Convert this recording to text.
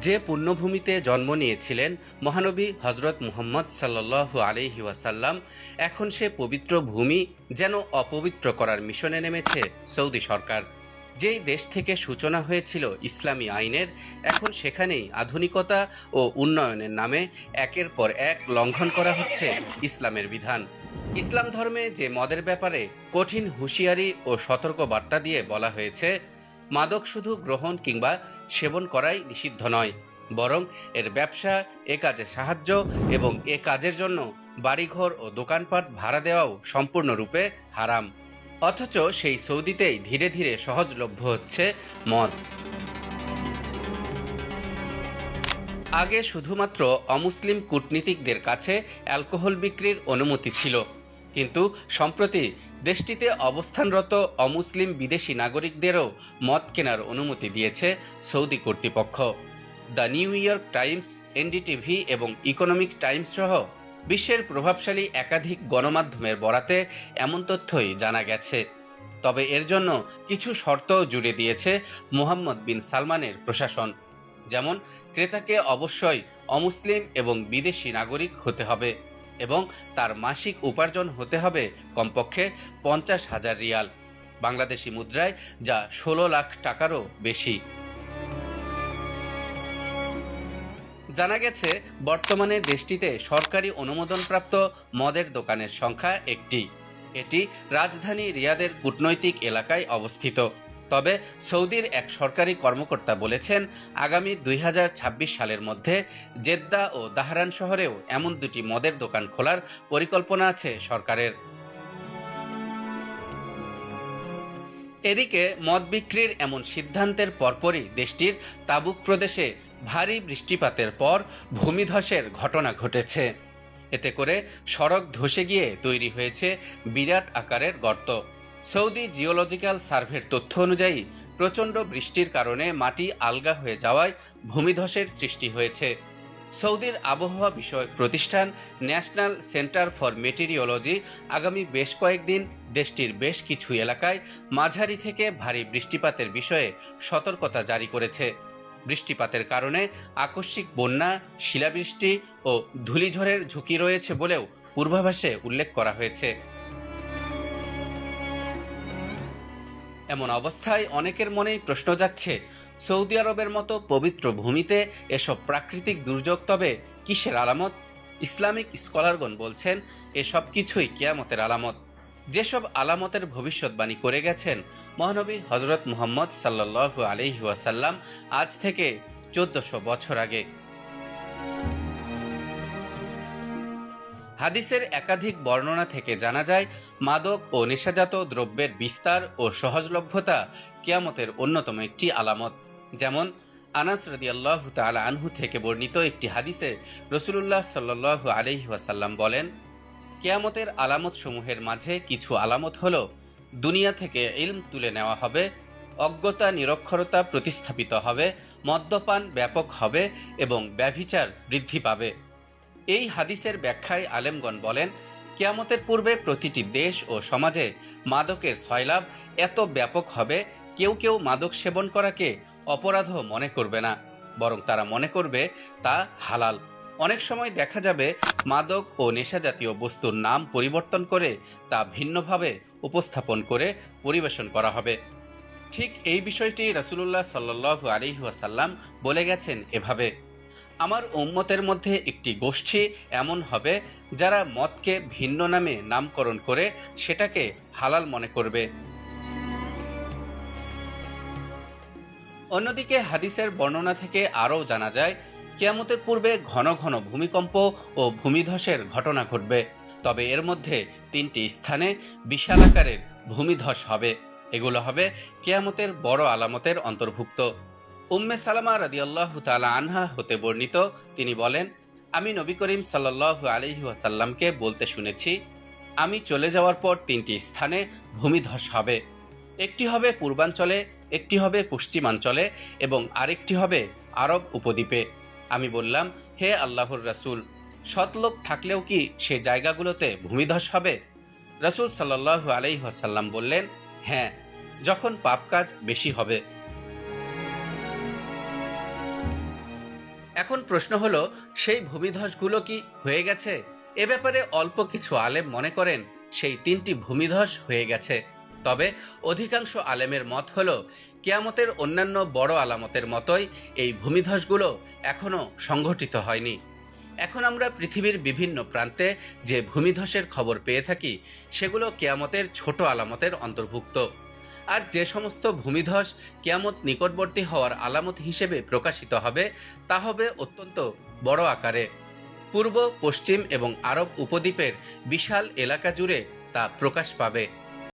যে পুণ্যভূমিতে জন্ম নিয়েছিলেন মহানবী হজরত মুহাম্মদ সাল্লাল্লাহু আলাইহি ওয়াসাল্লাম, এখন সে পবিত্র ভূমি যেন অপবিত্র করার মিশনে নেমেছে সৌদি সরকার। যেই দেশ থেকে সূচনা হয়েছিল ইসলামী আইনের, এখন সেখানেই আধুনিকতা ও উন্নয়নের নামে একের পর এক লঙ্ঘন করা হচ্ছে ইসলামের বিধান। ইসলাম ধর্মে যে মদের ব্যাপারে কঠিন হুঁশিয়ারি ও সতর্ক বার্তা দিয়ে বলা হয়েছে, মাদক শুধু গ্রহণ কিংবা সেবন করাই নিষিদ্ধ নয়, বরং এর ব্যবসা, এ কাজে সাহায্য এবং এ কাজের জন্য বাড়িঘর ও দোকানপাট ভাড়া দেওয়াও সম্পূর্ণরূপে হারাম। অথচ সেই সৌদিতেই ধীরে ধীরে সহজলভ্য হচ্ছে মদ। আগে শুধুমাত্র অমুসলিম কূটনীতিকদের কাছে অ্যালকোহল বিক্রির অনুমতি ছিল, কিন্তু সম্প্রতি দেশটিতে অবস্থানরত অমুসলিম বিদেশি নাগরিকদেরও মদ কেনার অনুমতি দিয়েছে সৌদি কর্তৃপক্ষ। The new York Times, NDTV এবং ইকোনমিক টাইমস সহ বিশ্বের প্রভাবশালী একাধিক গণমাধ্যমের বরাতে এমন তথ্যই জানা গেছে। তবে এর জন্য কিছু শর্তও জুড়ে দিয়েছে মোহাম্মদ বিন সালমানের প্রশাসন। যেমন, ক্রেতাকে অবশ্যই অমুসলিম এবং বিদেশি নাগরিক হতে হবে এবং তার মাসিক উপার্জন হতে হবে কমপক্ষে 50,000 রিয়াল, বাংলাদেশি মুদ্রায় যা 16 লাখ টাকারও বেশি। জানা গেছে, বর্তমানে দেশটিতে সরকারি অনুমোদনপ্রাপ্ত মদের দোকানের সংখ্যা একটি। এটি রাজধানী রিয়াদের কূটনৈতিক এলাকায় অবস্থিত। তবে সৌদির এক সরকারি কর্মকর্তা বলেছেন, আগামী 2026 সালের মধ্যে জেদ্দা ও দাহরান শহরেও এমন দুটি মদের দোকান খোলার পরিকল্পনা আছে সরকারের। এদিকে মদ বিক্রির এমন সিদ্ধান্তের পরপরই দেশটির তাবুক প্রদেশে ভারী বৃষ্টিপাতের পর ভূমিধসের ঘটনা ঘটেছে। এতে করে সড়ক ধসে গিয়ে তৈরি হয়েছে বিরাট আকারের গর্ত। সৌদি জিওলজিক্যাল সার্ভের তথ্য অনুযায়ী প্রচণ্ড বৃষ্টির কারণে মাটি আলগা হয়ে যাওয়ায় ভূমিধসের সৃষ্টি হয়েছে। সৌদির আবহাওয়া বিষয়ক প্রতিষ্ঠান ন্যাশনাল সেন্টার ফর মেটেরিওলজি আগামী বেশ কয়েকদিন দেশটির বেশ কিছু এলাকায় মাঝারি থেকে ভারী বৃষ্টিপাতের বিষয়ে সতর্কতা জারি করেছে। বৃষ্টিপাতের কারণে আকস্মিক বন্যা, শিলাবৃষ্টি ও ধূলিঝড়ের ঝুঁকি রয়েছে বলেও পূর্বাভাসে উল্লেখ করা হয়েছে। এমন অবস্থায় অনেকের মনেই প্রশ্ন জাগছে, সৌদি আরবের মতো পবিত্র ভূমিতে এসব প্রাকৃতিক দুর্যোগ তবে কিসের আলামত? ইসলামিক স্কলারগণ বলছেন, এসব কিছুই কিয়ামতের আলামত। যেসব আলামতের ভবিষ্যৎবাণী করে গেছেন মহানবী হজরত মুহাম্মদ সাল্লাল্লাহু আলাইহি ওয়াসাল্লাম আজ থেকে 1400 বছর আগে। হাদিসের একাধিক বর্ণনা থেকে জানা যায়, মাদক ও নেশাজাত দ্রব্যের বিস্তার ও সহজলভ্যতা কিয়ামতের অন্যতম একটি আলামত। যেমন, আনাস রাদিয়াল্লাহু তাআলা আনহু থেকে বর্ণিত একটি হাদিসে রাসূলুল্লাহ সাল্লাল্লাহু আলাইহি ওয়াসাল্লাম বলেন, কিয়ামতের আলামত সমূহের মাঝে কিছু আলামত হলো, দুনিয়া থেকে ইলম তুলে নেওয়া হবে, অজ্ঞতা নিরক্ষরতা প্রতিস্থাপিত হবে, মদ্যপান ব্যাপক হবে এবং ব্যভিচার বৃদ্ধি পাবে। এই হাদিসের ব্যাখ্যায় আলেমগণ বলেন, কিয়ামতের পূর্বে প্রতিটি দেশ ও সমাজে মাদকের সয়লাভ এত ব্যাপক হবে, কেউ কেউ মাদক সেবন করাকে অপরাধও মনে করবে না, বরং তারা মনে করবে তা হালাল। অনেক সময় দেখা যাবে মাদক ও নেশাজাতীয় বস্তুর নাম পরিবর্তন করে তা ভিন্নভাবে উপস্থাপন করে পরিবেশন করা হবে। ঠিক এই বিষয়টি রাসূলুল্লাহ সাল্লাল্লাহু আলাইহি ওয়াসাল্লাম বলে গেছেন এভাবে, আমার উম্মতের মধ্যে একটি গোষ্ঠী এমন হবে যারা মদকে ভিন্ন নামে নামকরণ করে সেটাকে হালাল মনে করবে। অন্যদিকে হাদিসের বর্ণনা থেকে আরও জানা যায়, কিয়ামতের পূর্বে ঘন ঘন ভূমিকম্প ও ভূমিধসের ঘটনা ঘটবে। তবে এর মধ্যে 3টি স্থানে বিশাল আকারের ভূমিধস হবে। এগুলো হবে কিয়ামতের বড় আলামতের অন্তর্ভুক্ত। উম্মে সালামা রাদিয়াল্লাহু তাআলা আনহা হতে বর্ণিত, তিনি বলেন, আমি নবী করিম সাল্লাল্লাহু আলাইহি ওয়াসাল্লামকে বলতে শুনেছি, আমি চলে যাওয়ার পর 3টি স্থানে ভূমিধস হবে। একটি হবে পূর্বাঞ্চলে, একটি হবে পশ্চিমাঞ্চলে এবং আরেকটি হবে আরব উপদ্বীপে। আমি বললাম, হে আল্লাহর রাসূল, সৎলোক থাকলেও কি সে জায়গাগুলোতে ভূমিধস হবে? রাসূল সাল্লাল্লাহু আলাইহি ওয়াসাল্লাম বললেন, হ্যাঁ, যখন পাপ কাজ বেশি হবে। এখন প্রশ্ন হলো, সেই ভূমিধসগুলো কি হয়ে গেছে? এ ব্যাপারে অল্প কিছু আলেম মনে করেন সেই 3টি ভূমিধস হয়ে গেছে। তবে অধিকাংশ আলেমের মত হলো, কিয়ামতের অন্যান্য বড় আলামতের মতোই এই ভূমিধসগুলো এখনও সংঘটিত হয়নি। এখন আমরা পৃথিবীর বিভিন্ন প্রান্তে যে ভূমিধসের খবর পেয়ে থাকি, সেগুলো কিয়ামতের ছোট আলামতের অন্তর্ভুক্ত। আর যে সমস্ত ভূমিধস কিয়ামত নিকটবর্তী হওয়ার আলামত হিসেবে প্রকাশিত হবে, তা হবে অত্যন্ত বড় আকারে। পূর্ব, পশ্চিম এবং আরব উপদ্বীপের বিশাল এলাকা জুড়ে তা প্রকাশ পাবে।